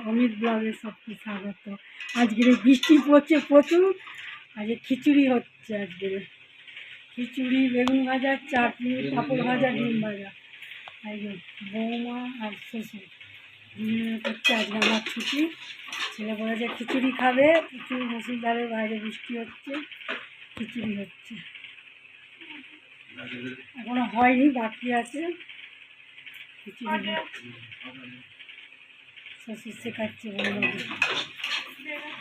অমিত ব্লগে সবকে স্বাগত। আজকে বৃষ্টি পড়ছে প্রচুর। আজকে খিচুড়ি হচ্ছে। আজকে খিচুড়ি, বেগুন ভাজা, চাটনি, পাঁপড় ভাজা, ডিম ভাজা। এই যে বৌমা আর শ্বশুর করছে। আজকে আমার ছুটি। ছেলে বলেছে খিচুড়ি খাবে। প্রচুর মুসুলধারে বাইরে বৃষ্টি হচ্ছে, খিচুড়ি হচ্ছে। এখনো হয়নি, বাকি আছে। খিচুড়ি শ্বশুর শেখাচ্ছে বৌমাকে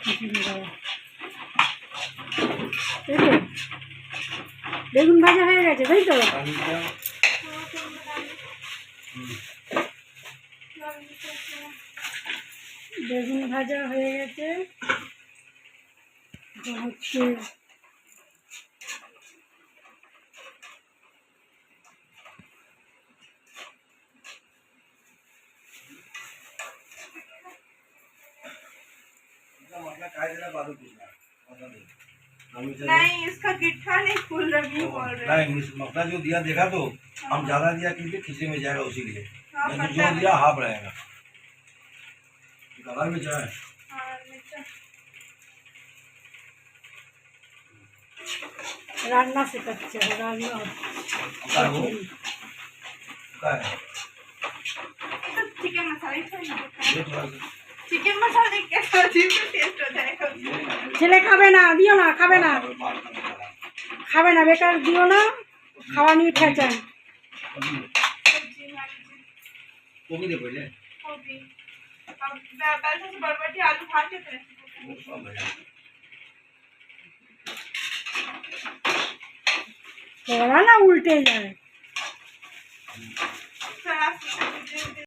খিচুড়ি খাওয়া। তাই তো বেগুন ভাজা হয়ে গেছে, তাই তো? বেগুন ভাজা হয়ে গেছে। হচ্ছে नहीं, इसका गिट्ठा नहीं खुल रही बोल रहे। नहीं, मक्का जो दिया देखा तो हम ज्यादा दिया क्योंकि खिचड़ी में जाएगा उसी लिए। हाँ, जो पता दिया हाफ रहेगा। कलर में जाए রান্না শেখাচ্ছে, রান্না चिकन मसाला ही थोड़ी ना ये थोड़ा सा चिकन मसाले कैसा अजीब सा टेस्ट हो जाएगा उसमें। ছেলে খাবে না, দিও না, খাবে না, খাবে না, বেকার দিও না, খাওয়া নিয়ে খেঁচান। सब्जी वाली वो भी दे पहले गोभी अब पहले से बरबटी आलू खाते थे। वो सब है ওরা না উল্টে যায়। सलाद